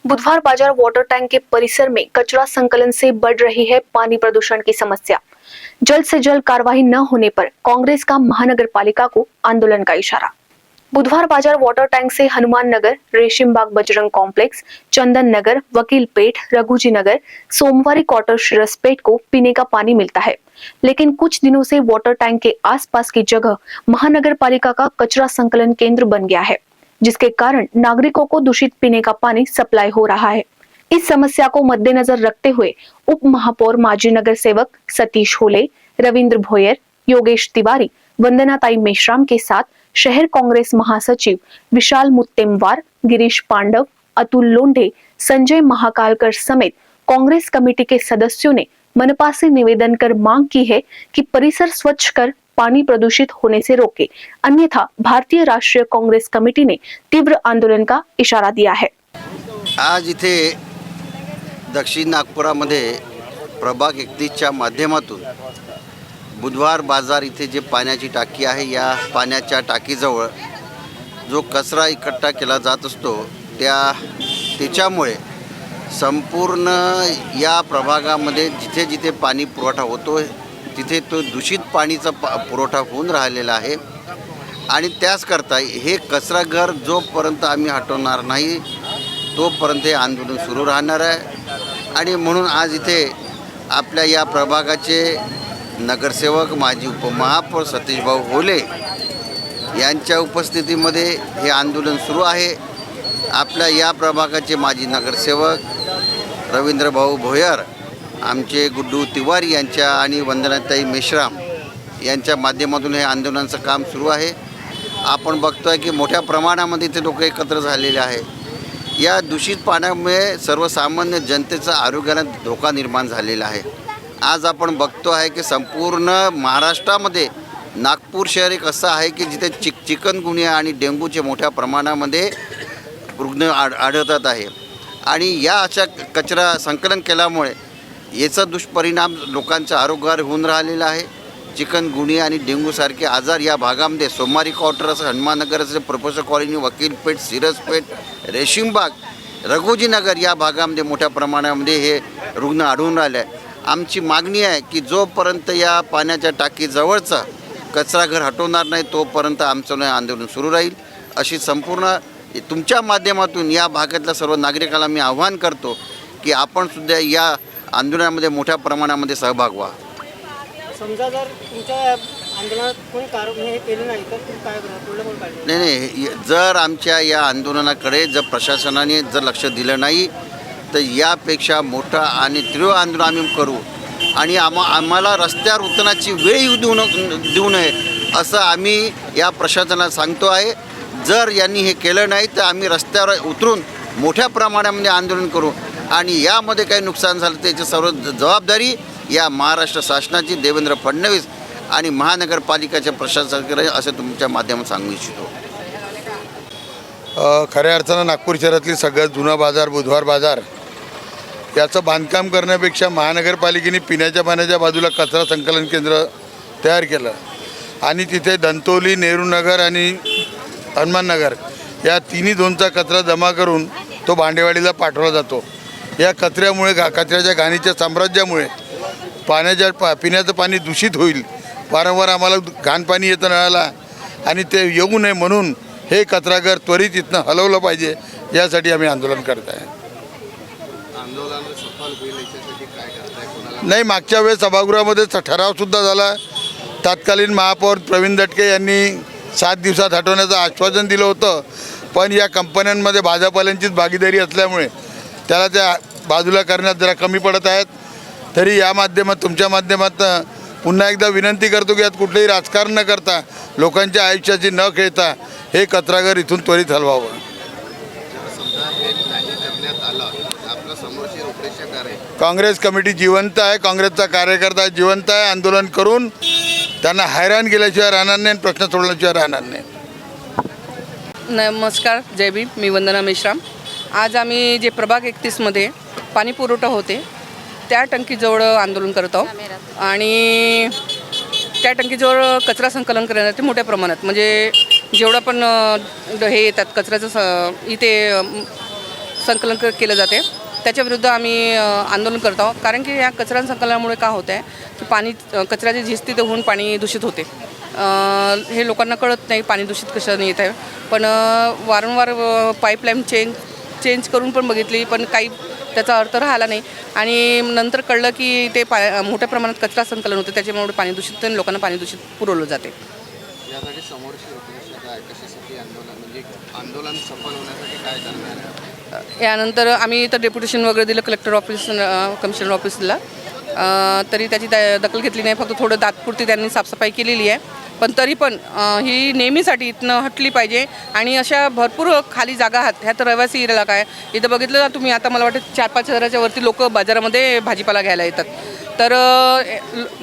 बुधवार बाजार water tank के परिसर में कचरा संकलन से बढ़ रही है पानी प्रदूषण की समस्या। जल्द से जल्द कार्रवाई न होने पर कांग्रेस का महानगर पालिका को आंदोलन का इशारा। बुधवार बाजार वाटर टैंक से हनुमान नगर, रेशिमबाग बजरंग कॉम्प्लेक्स, चंदन नगर, वकील पेट, रघुजी नगर, सोमवारी क्वार्टर, शिरसपेट को पीने का पानी मिलता है, लेकिन कुछ दिनों से वाटर टैंक के आसपास की जगह महानगर पालिका का कचरा संकलन केंद्र बन गया है, जिसके कारण नागरिकों को दूषित पीने का पानी सप्लाई हो रहा है। इस समस्या को मद्देनजर रखते हुए उप महापौर माजी नगर सेवक सतीश होले, रविंद्र भोयर, योगेश तिवारी, वंदनाताई मेश्राम के साथ शहर कांग्रेस महासचिव विशाल मुत्तेमवार, गिरीश पांडव, अतुल लोंढे, संजय महाकालकर समेत कांग्रेस कमेटी के सदस्यों ने मनपा से निवेदन कर मांग की है कि परिसर स्वच्छ कर पानी प्रदूषित होने से रोके, अन्यथा भारतीय राष्ट्रीय कांग्रेस कमेटी ने तीव्र आंदोलन का इशारा दिया है। आज इथे दक्षिण नागपुरामध्ये प्रभाग 31च्या माध्यमातून बुधवार बाजार इथे जे पाण्याची टाकी आहे, या पाण्याच्या टाकीजवळ जो कचरा इकट्ठा केला जात असतो त्याच्यामुळे संपूर्ण या प्रभागामध्ये जिथे जिथे पाणी पुरवठा होतो तिथे तो दूषित पाणीचा पुरवठा होऊन राहिलेला आहे। आणि त्याचकरता हे कचराघर जोपर्यंत आम्ही हटवणार नाही तोपर्यंत हे आंदोलन सुरू राहणार आहे। आणि म्हणून आज इथे आपल्या या प्रभागाचे नगरसेवक माजी उपमहापौर सतीश भाऊ होले यांच्या उपस्थितीमध्ये हे आंदोलन सुरू आहे। आपल्या या प्रभागाचे माजी नगरसेवक रविंद्र भाऊ भोयर, आमचे गुड्डू तिवारी यांच्या आणि वंदनाताई मेश्राम यांच्या माध्यमातून हे आंदोलनाचं काम सुरू आहे। आपण बघतोय की मोठ्या प्रमाणामध्ये इथे लोक एकत्र झालेले आहे। या दूषित पाण्यामुळे सर्वसामान्य जनतेचा आरोग्याला धोका निर्माण झालेला आहे। आज आपण बघतो आहे की संपूर्ण महाराष्ट्रामध्ये नागपूर शहर एक असं आहे की जिथे चिकनगुनिया आणि डेंग्यूचे मोठ्या प्रमाणामध्ये रुग्ण आढळतात आहे। आणि या अशा कचरा संकलन केल्यामुळे याचा दुष्परिणाम लोकांच्या आरोग्यावर होऊन राहिलेला आहे। चिकनगुनिया आणि डेंग्यूसारखे आजार या भागामध्ये सोमवारी क्वार्टर असं, हनुमाननगर असं, प्रोफेसर कॉलनी, वकील पेठ, सिरसपेठ, रेशीमबाग, रघुजी नगर या भागामध्ये मोठ्या प्रमाणामध्ये हे रुग्ण आढळून राहिले आहे। आमची मागणी आहे की जोपर्यंत या पाण्याच्या टाकीजवळचा कचराघर हटवणार नाही तोपर्यंत आमचं आंदोलन सुरू राहील। अशी संपूर्ण तुमच्या माध्यमातून या भागातल्या सर्व नागरिकांना मी आव्हान करतो की आपण सुद्धा या आंदोलनामध्ये मोठ्या प्रमाणामध्ये सहभाग व्हा। समजा जर तुमच्या आंदोलनात कोणी कारवाई केली नाही तर तुम्ही काय करणार? पुढलं कोण काय? नाही, जर आमच्या या आंदोलनाकडे जर प्रशासनाने जर लक्ष दिलं नाही तर यापेक्षा मोठा आणि तीव्र आंदोलन आम्ही करू। आणि आम्हाला रस्त्यावर उतरण्याची वेळ येऊ देऊ नये असं आम्ही या प्रशासनाला सांगतो आहे। जर यांनी हे केलं नाही तर आम्ही रस्त्यावर उतरून मोठ्या प्रमाणामध्ये आंदोलन करू आणि यामध्ये काही नुकसान झालं त्याची सर्व जबाबदारी या महाराष्ट्र शासनाची, देवेंद्र फडणवीस आणि महानगरपालिकेच्या प्रशासनाकडे असं तुमच्या माध्यमातून सांगू इच्छितो। खऱ्या अर्थानं नागपूर शहरातली सगळ्यात जुना बाजार बुधवार बाजार याचं बांधकाम करण्यापेक्षा महानगरपालिकेने पिण्याच्या पाण्याच्या बाजूला कचरा संकलन केंद्र तयार केलं आणि तिथे दंतोली, नेहरूनगर आणि हनुमाननगर या तिन्ही झोनचा कचरा जमा करून तो भांडेवाडीला पाठवला जातो। या कचऱ्यामुळे कचऱ्याच्या घाणीच्या साम्राज्यामुळे पिण्याचं पाणी दूषित होईल। वारंवार आम्हाला घाण पाणी येतं नळाला आणि ते येऊ नये म्हणून हे कचराघर त्वरित इथनं हलवलं पाहिजे, यासाठी आम्ही आंदोलन करत आहे। नाही, मागच्या वेळेस सभागृहामध्ये ठरावसुद्धा झाला। तत्कालीन महापौर प्रवीण दटके यांनी 7 दिवसात हटवण्याचं आश्वासन दिलं होतं, पण या कंपन्यांमध्ये भाजपवाल्यांचीच भागीदारी असल्यामुळे त्याला त्या बाजूला करण्यात जरा कमी पडत आहेत। तरी या तुमच्या माध्यमातून पुन्हा एकदा विनंती करतो की यात कुठलंही राजकारण न करता, लोकांच्या आयुष्याची न खेळता हे कचराघर इथून त्वरित हलवावं। काँग्रेस कमिटी जिवंत आहे, काँग्रेसचा कार्यकर्ता जिवंत आहे। आंदोलन करून त्यांना हैराण केल्याशिवाय राहणार नाही, प्रश्न सोडल्याशिवाय राहणार नाही। नमस्कार, जय भीम। मी वंदना मेश्राम। आज आम्ही जे प्रभाग 31मध्ये पाणी पुरवठा होते त्या टंकीजवळ आंदोलन करत आहोत आणि त्या टंकीजवळ कचरा संकलन करण्यात येते मोठ्या प्रमाणात। म्हणजे जेवढा पण हे येतात कचऱ्याचं इथे संकलन केलं जाते त्याच्याविरुद्ध आम्ही आंदोलन करत आहोत. कारण की या कचरा संकलनामुळे काय होतं आहे की पाणी कचऱ्याची झीज तिथे होऊन पाणी दूषित होते. हे लोकांना कळत नाही पाणी दूषित कशाने येत आहे. पण वारंवार पाईपलाईन चेंज करून पण बघितली, पण काही त्याचा अर्थ राहिला नाही. आणि नंतर कळलं की ते मोठ्या प्रमाणात कचरा संकलन होते, त्याच्यामुळे पाणी दूषित आणि लोकांना पाणी दूषित पुरवलं जाते. यासाठी समोरची उपनिषद आहे, कशासाठी आंदोलन म्हणजे आंदोलन सफल होण्यासाठी काय करणार आहे? यानंतर आम्ही तर डेप्युटेशन वगैरे दिलं कलेक्टर ऑफिस, कमिशनर ऑफिसला, तरी त्याची दखल घेतली नाही. फक्त थोडं तात्पुरती त्यांनी साफसफाई केलेली आहे. पण तरी पण ही नेहमीसाठी इथनं हटली पाहिजे. आणि अशा भरपूर खाली जागा आहेत, ह्या तर रहिवासी इलाका आहे. इथं बघितलं ना तुम्ही, आता मला वाटतं 4-5 हजाराच्या वरती लोक बाजारामध्ये भाजीपाला घ्यायला येतात. तर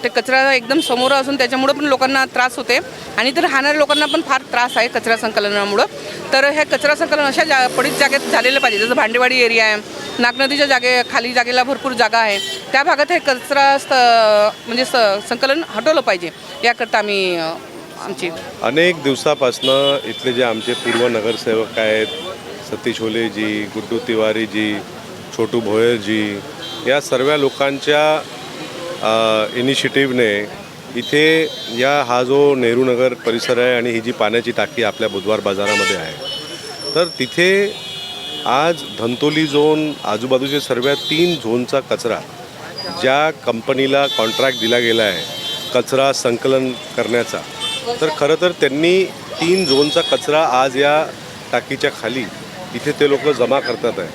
ते कचरा एकदम समोर असून त्याच्यामुळं पण लोकांना त्रास होते आणि तर राहणाऱ्या लोकांना पण फार त्रास आहे कचरा संकलनामुळं. तर हे कचरा संकलन अशा पडीत जागेत झालेलं पाहिजे, जसं भांडेवाडी एरिया आहे, नागनदीच्या खाली जागेला भरपूर जागा आहे, त्या भागात हे कचरा म्हणजे संकलन हटवलं पाहिजे. याकरता आम्ही आमची अनेक दिवसापासनं इथले जे आमचे पूर्व नगरसेवक आहेत, सतीश होलेजी, गुड्डू तिवारीजी, छोटू भोयरजी, या सर्व लोकांच्या इनिशिएटिव्हने इथे हा जो नेहरू नगर परिसर आहे आणि ही जी पाण्याची टाकी आपल्या बुधवार बाजारामध्ये आहे, तर तिथे आज धंतोली झोन आजूबाजूचे सर्व 3 झोनचा कचरा ज्या कंपनीला कॉन्ट्रॅक्ट दिला गेला आहे कचरा संकलन करण्याचा, तर खरं तर त्यांनी 3 झोनचा कचरा आज या टाकीच्या खाली इथे ते लोक जमा करतात आहे.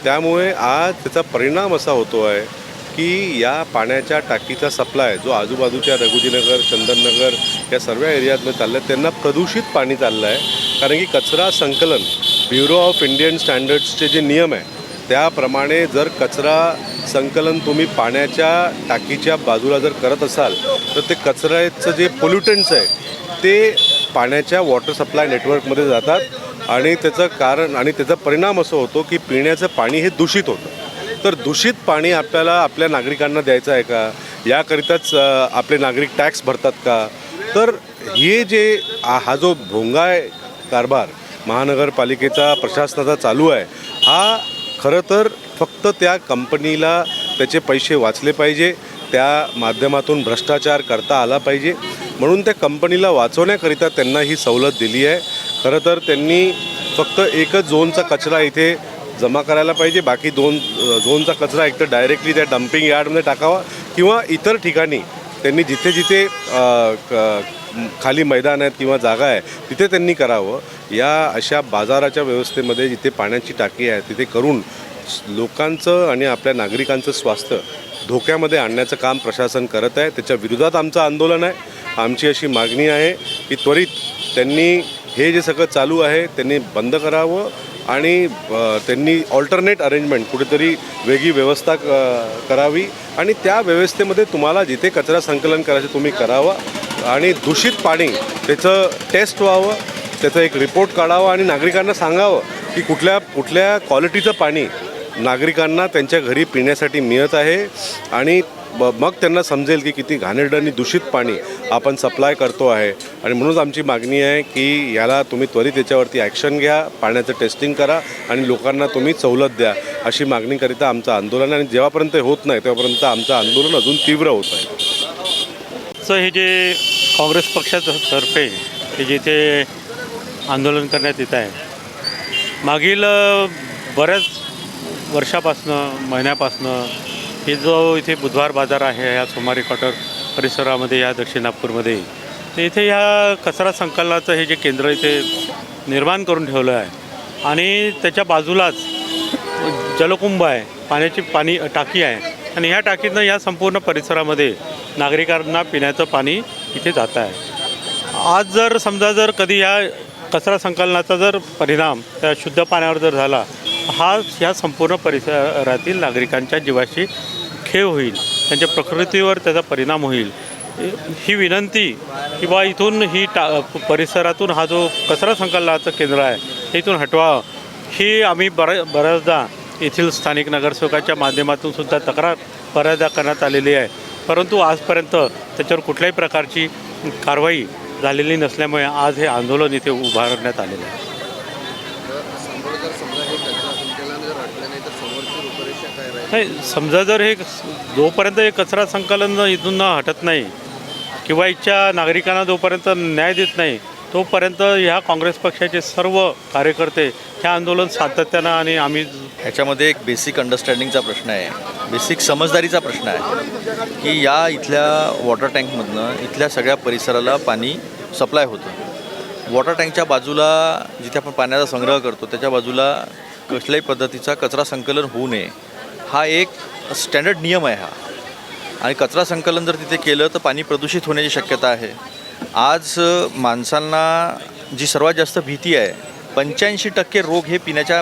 त्यामुळे आज त्याचा परिणाम असा होतो आहे की या पाण्याच्या टाकीचा सप्लाय जो आजूबाजूच्या रघुजीनगर, चंदननगर या सर्व एरियातनं चाललं आहे त्यांना प्रदूषित पाणी चाललं आहे. कारण की कचरा संकलन ब्युरो ऑफ इंडियन स्टँडर्ड्सचे जे नियम आहे त्याप्रमाणे जर कचरा संकलन तुम्ही पाण्याच्या टाकीच्या बाजूला जर करत असाल तर ते कचऱ्याचं जे पोल्युटंट्स आहे ते पाण्याच्या वॉटर सप्लाय नेटवर्कमध्ये जातात आणि त्याचं कारण आणि त्याचा परिणाम असं होतो की पिण्याचं पाणी हे दूषित होतं. तर दूषित पाणी आपल्याला आपल्या नागरिकांना द्यायचं आहे का, याकरिताच आपले नागरिक टॅक्स भरतात का? तर हे जे हा जो भोंगाय कारभार महानगरपालिकेचा प्रशासनाचा चालू आहे हा खरं तर फक्त त्या कंपनीला त्याचे पैसे वाचले पाहिजे, त्या माध्यमातून भ्रष्टाचार करता आला पाहिजे, म्हणून त्या कंपनीला वाचवण्याकरिता त्यांना ही सवलत दिली आहे. खरं तर त्यांनी फक्त एकच झोनचा कचरा इथे जमा करायला पाहिजे, बाकी 2 झोनचा कचरा एकतर डायरेक्टली त्या डम्पिंग यार्डमध्ये टाकावा किंवा इतर ठिकाणी त्यांनी जिथे जिथे खाली मैदान आहेत किंवा जागा आहे तिथे त्यांनी करावं. या अशा बाजाराच्या व्यवस्थेमध्ये जिथे पाण्याची टाकी आहे तिथे करून लोकांचं आणि आपल्या नागरिकांचं स्वास्थ्य धोक्यामध्ये आणण्याचं काम प्रशासन करत आहे. त्याच्या विरोधात आमचं आंदोलन आहे. आमची अशी मागणी आहे की त्वरित त्यांनी हे जे सगळं चालू आहे त्यांनी बंद करावं आणि त्यांनी ऑल्टरनेट अरेंजमेंट कुठेतरी वेगळी व्यवस्था करावी आणि त्या व्यवस्थेमध्ये तुम्हाला जिथे कचरा संकलन करायचं तुम्ही करावं आणि दूषित पाणी त्याचं टेस्ट व्हावं, त्याचा एक रिपोर्ट काढावा आणि नागरिकांना सांगावं की कुठल्या क्वालिटीचं पाणी नागरिकांना त्यांच्या घरी पिण्यासाठी मिळत आहे आणि मग त्यांना समजेल की किती घाणेरडं आणि दूषित पाणी आपण सप्लाय करतो आहे. आणि म्हणूनच आमची मागणी आहे की याला तुम्ही त्वरित याच्यावरती ॲक्शन घ्या, पाण्याचं टेस्टिंग करा आणि लोकांना तुम्ही सवलत द्या, अशी मागणीकरिता आमचं आंदोलन आहे. आणि जेव्हापर्यंत होत नाही तेव्हापर्यंत आमचं आंदोलन अजून तीव्र होत आहे. सो हे जे काँग्रेस पक्षातर्फे हे जिथे आंदोलन करण्यात येत आहे, मागील बऱ्याच वर्षापासनं महिन्यापासनं हे जो इथे बुधवार बाजार आहे या सोमारी क्वार्टर परिसरामध्ये या दक्षिण नागपूरमध्ये, तर इथे ह्या कचरा संकलनाचं हे जे केंद्र इथे निर्माण करून ठेवलं आहे आणि त्याच्या बाजूलाच जलकुंभ आहे, पाणी टाकी आहे आणि ह्या टाकीतनं या संपूर्ण परिसरामध्ये नागरिकांना पिण्याचं पाणी इथे जात आहे. आज जर कधी या कचरा संकलनाचा जर परिणाम त्या शुद्ध पाण्यावर जर झाला, ह्या संपूर्ण परिसरातील नागरिकांच्या जीवाशी खेळ होईल, त्यांच्या प्रकृतीवर त्याचा परिणाम होईल. ही विनंती की बा इथून परिसरातून हा जो कचरा संकलनाचं केंद्र आहे हे इथून हटवावं, ही आम्ही बऱ्याचदा येथील स्थानिक नगरसेवकाच्या माध्यमातून सुद्धा तक्रार बऱ्याचदा करण्यात आलेली आहे, परंतु आजपर्यंत त्याच्यावर कुठल्याही प्रकारची कारवाई झालेली नसल्यामुळे आज हे आंदोलन इथे उभारण्यात आलेलं आहे. समोर जर समजा हे कचरा संकलन जर समोरची रूपरेषा काय राहील? नाही, समजा जर हे जोपर्यंत हे कचरा संकलन इथून हटत नाही किंवा इथच्या नागरिकांना जोपर्यंत न्याय देत नाही तोपर्यंत ह्या काँग्रेस पक्षाचे सर्व कार्यकर्ते हे आंदोलन सातत्यानं आणि आम्ही ह्याच्यामध्ये एक बेसिक अंडरस्टँडिंगचा प्रश्न आहे, बेसिक समजदारीचा प्रश्न आहे की या इथल्या वॉटर टँकमधनं इथल्या सगळ्या परिसराला पाणी सप्लाय होतं. वॉटर टँकच्या बाजूला जिथे आपण पाण्याचा संग्रह करतो त्याच्या बाजूला कसल्याही पद्धतीचा कचरा संकलन होऊ नये हा एक स्टँडर्ड नियम आहे हा. आणि कचरा संकलन जर तिथे केलं तर पाणी प्रदूषित होण्याची शक्यता आहे. आज माणसांना जी सर्वात जास्त भीती आहे, 85% रोग हे पिण्याच्या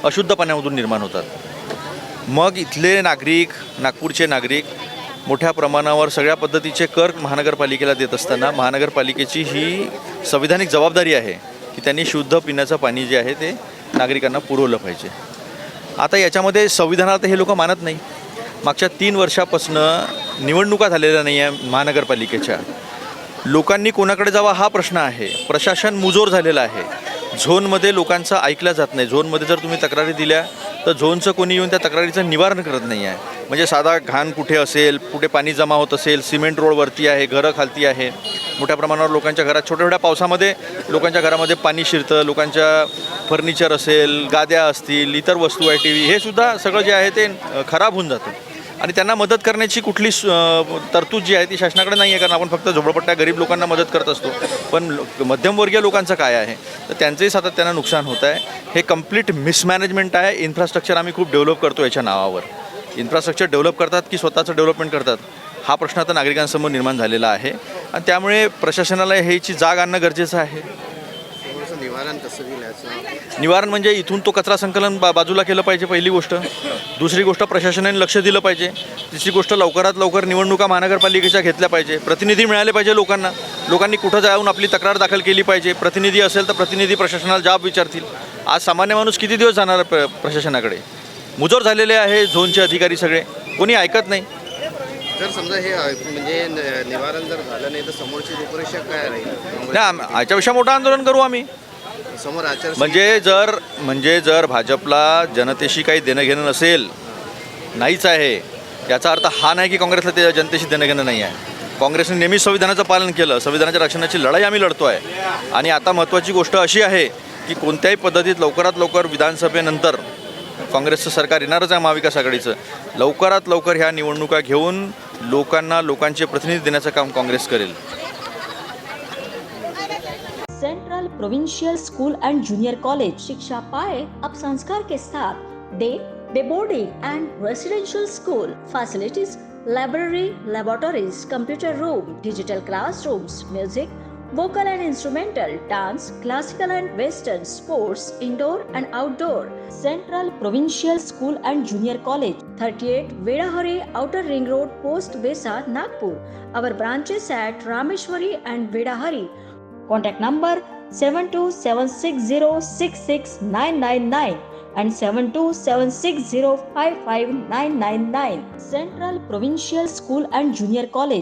अशुद्ध पाण्यामधून निर्माण होतात. मग इथले नागरिक, नागपूरचे नागरिक मोठ्या प्रमाणावर सगळ्या पद्धतीचे कर महानगरपालिकेला देत असताना महानगरपालिकेची ही संविधानिक जबाबदारी आहे की त्यांनी शुद्ध पिण्याचं पाणी जे आहे ते नागरिकांना पुरवलं पाहिजे. आता याच्यामध्ये संविधानात हे लोक मानत नाही. मागच्या 3 वर्षापासून निवडणुका झालेल्या नाही आहे महानगरपालिकेच्या. लोकांनी कोणाकडे जावा हा प्रश्न आहे. प्रशासन मुजोर झालेलं आहे. झोनमध्ये लोकांचं ऐकलं जात नाही. झोनमध्ये जर तुम्ही तक्रारी दिल्या तर झोनचं कोणी येऊन त्या तक्रारीचं निवारण करत नाही आहे. म्हणजे साधा घाण कुठे असेल, कुठे पाणी जमा होत असेल, सिमेंट रोडवरती आहे, घरं खालती आहे, मोठ्या प्रमाणावर लोकांच्या घरात छोट्या छोट्या पावसामध्ये लोकांच्या घरामध्ये पाणी शिरतं, लोकांच्या फर्निचर असेल, गाद्या असतील, इतर वस्तू आहे, टी व्ही, हे सुद्धा सगळं जे आहे ते खराब होऊन जातं. आणि त्यांना मदत करण्याची कुठली तरतूद जी आहे ती शासनाकडे नाही आहे. कारण आपण फक्त झोपडपट्ट्या गरीब लोकांना मदत करत असतो. पण मध्यमवर्गीय लोकांचं काय आहे तर त्यांचंही सातत्यानं नुकसान होत आहे. हे कम्प्लीट मिसमॅनेजमेंट आहे. इन्फ्रास्ट्रक्चर आम्ही खूप डेव्हलप करतो याच्या नावावर. इन्फ्रास्ट्रक्चर डेव्हलप करतात की स्वतःचं डेव्हलपमेंट करतात हा प्रश्न आता नागरिकांसमोर निर्माण झालेला आहे. आणि त्यामुळे प्रशासनाला ह्याची जाग आणणं गरजेचं आहे. थोडंसं निवारण कसं दिलं याचं? निवारण म्हणजे इथून तो कचरा संकलन बाजूला केलं पाहिजे पहिली गोष्ट. दुसरी गोष्ट प्रशासनाने लक्ष दिलं पाहिजे. तिसरी गोष्ट लवकरात लवकर निवडणुका महानगरपालिकेच्या घेतल्या पाहिजे. प्रतिनिधी मिळाले पाहिजे लोकांना. लोकांनी कुठं जाऊन आपली तक्रार दाखल केली पाहिजे. प्रतिनिधी असेल तर प्रतिनिधी प्रशासनाला जाब विचारतील. आज सामान्य माणूस किती दिवस जाणार प्रशासनाकडे? मुजोर झालेले आहे झोनचे अधिकारी सगळे, कोणी ऐकत नाही. जर समजा हे म्हणजे निवारण जर झालं नाही तर समोरची रूपरेषा काय राहील? नाही, याच्यापेक्षा मोठं आंदोलन करू आम्ही. समोर आचार म्हणजे जर भाजपला जनतेशी काही देणं घेणं नसेल, नाहीच आहे, याचा अर्थ हा नाही की काँग्रेसला ते जनतेशी देणं घेणं नाही आहे. काँग्रेसने नेहमी संविधानाचं पालन केलं. संविधानाच्या रक्षणाची लढाई आम्ही लढतो आहे. आणि आता महत्त्वाची गोष्ट अशी आहे की कोणत्याही पद्धतीत लवकरात लवकर विधानसभेनंतर काँग्रेसचं सरकार येणारच आहे महाविकास आघाडीचं. लवकरात लवकर ह्या निवडणुका घेऊन लोकांना लोकांचे प्रतिनिधी देण्याचं काम काँग्रेस करेल. Central provincial school end junior college शिक्षा पाए अब संस्कार के साथ day boarding end residential school facilities, library, laboratories, computer room, digital classrooms, music, vocal and instrumental, dance, classical and western, sports, indoor and outdoor. Central Provincial School and Junior College, 38 Vedahari, Outer Ring Road, Post Besa, Nagpur. Our branches at Rameshwari and Vedahari. Contact number 7276066999 and 7276055999. Central Provincial School and Junior College.